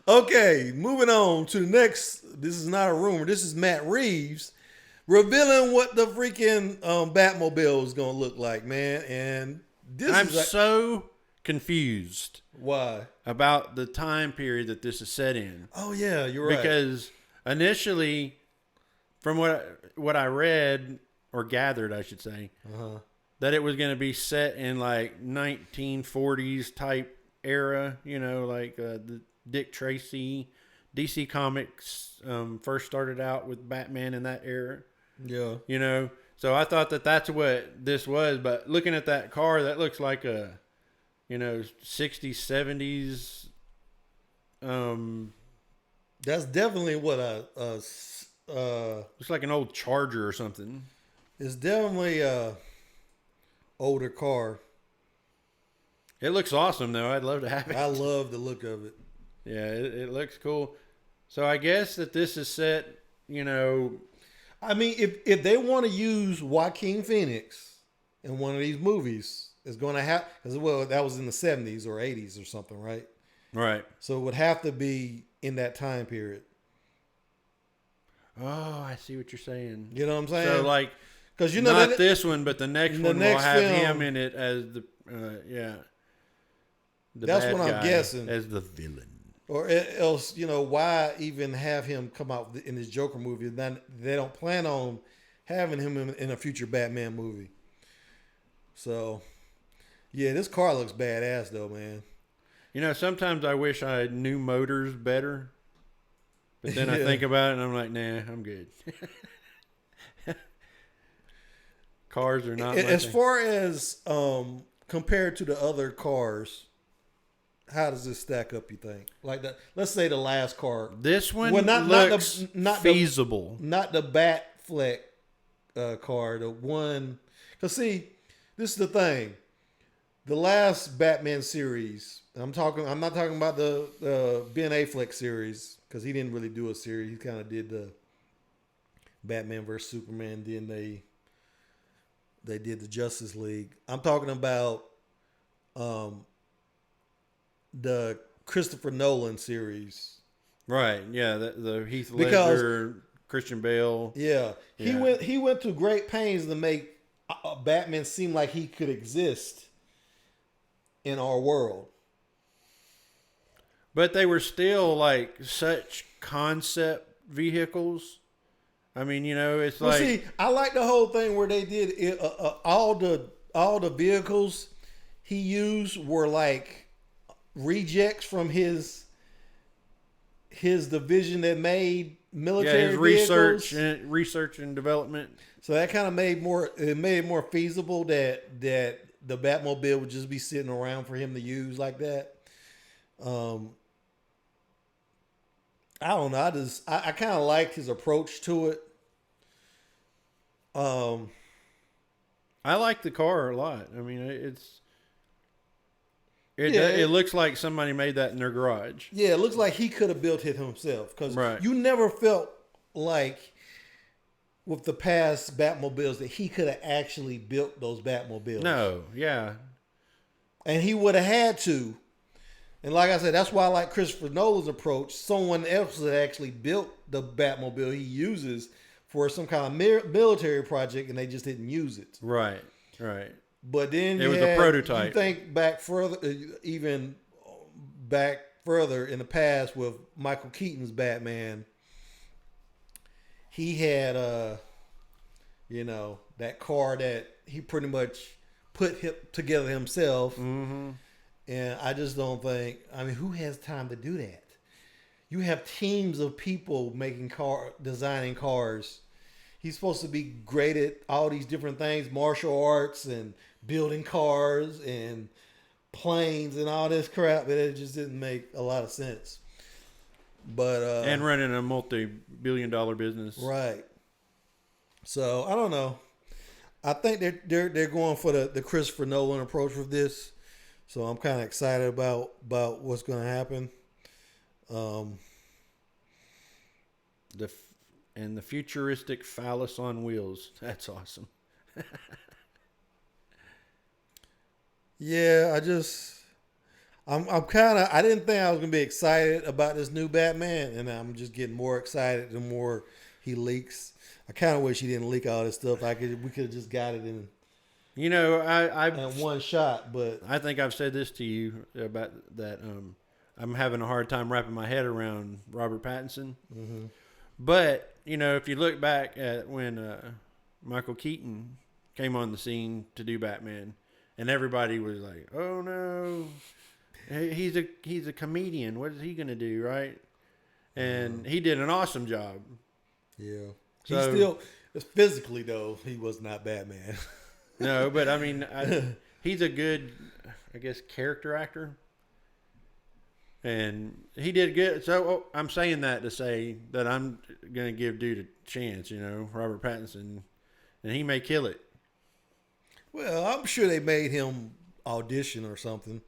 Okay, moving on to the next. This is not a rumor. This is Matt Reeves revealing what the freaking Batmobile is going to look like, man. And this I'm is like, so confused why? about the time period that this is set in. Oh yeah, you're right. Because initially, from what I read or gathered, I should say, that it was going to be set in like 1940s type era. You know, like the Dick Tracy, DC Comics first started out with Batman in that era. Yeah. You know, so I thought that that's what this was. But looking at that car, that looks like a, 60s, 70s. That's definitely what Looks like an old Charger or something. it's definitely a older car. It looks awesome, though. I'd love to have it. I love the look of it. Yeah, it looks cool. So I guess that this is set, I mean, if they want to use Joaquin Phoenix in one of these movies, it's going to have, because well, that was in the 70s or 80s or something, right? right. So it would have to be in that time period. Oh, I see what you're saying. You know what I'm saying? So like, because not that, this one, but the next one will have him in it as the that's bad what I'm guy guessing. as the villain. Or else, why even have him come out in this Joker movie? Then they don't plan on having him in a future Batman movie. So, yeah, this car looks badass though, man. Sometimes I wish I knew motors better, but then I think about it and I'm like, nah, I'm good. Cars are not. As far as compared to the other cars, how does this stack up? You think? Like let's say the last car. This one looks feasible. Not the Batfleck car. The one, because see, this is the thing. The last Batman series. I'm not talking about the Ben Affleck series because he didn't really do a series. He kind of did the Batman vs Superman. Then they did the Justice League. I'm talking about the Christopher Nolan series. Right. Yeah. The Heath Ledger, Christian Bale. Yeah. He went to great pains to make Batman seem like he could exist in our world. But they were still like such concept vehicles. I mean, it's like. See, I like the whole thing where they did it, all the vehicles he used were like rejects from his division that made military research vehicles. and development. So that kind of made it more feasible that the Batmobile would just be sitting around for him to use like that. I don't know. I kind of like his approach to it. I like the car a lot. I mean, it looks like somebody made that in their garage. Yeah, it looks like he could have built it himself because you never felt like with the past Batmobiles that he could have actually built those Batmobiles. No, yeah. And he would have had to. And like I said, that's why I like Christopher Nolan's approach. Someone else had actually built the Batmobile he uses for some kind of military project, and they just didn't use it. Right. But then it was a prototype. You think back further, even back further in the past with Michael Keaton's Batman. He had, that car that he pretty much put together himself. Mm-hmm. And I just don't think, who has time to do that? You have teams of people designing cars. He's supposed to be great at all these different things, martial arts and building cars and planes and all this crap, but it just didn't make a lot of sense. But and running a multi-billion-dollar business, right? So I don't know. I think they're going for the Christopher Nolan approach with this. So I'm kind of excited about what's going to happen. The futuristic phallus on wheels. That's awesome. Yeah, I'm kind of. I didn't think I was gonna be excited about this new Batman, and I'm just getting more excited the more he leaks. I kind of wish he didn't leak all this stuff. We could have just got it You know, in one shot. But I think I've said this to you about that. I'm having a hard time wrapping my head around Robert Pattinson. mm-hmm. But you know, if you look back at when Michael Keaton came on the scene to do Batman, and everybody was like, "Oh no, he's a comedian. What is he gonna do?" Right? And he did an awesome job. Yeah, he So- still physically though he was not Batman. No, but I mean, he's a good, I guess, character actor, and he did good. So I'm saying that to say that I'm gonna give dude a chance. You know, Robert Pattinson, and he may kill it. Well, I'm sure they made him audition or something.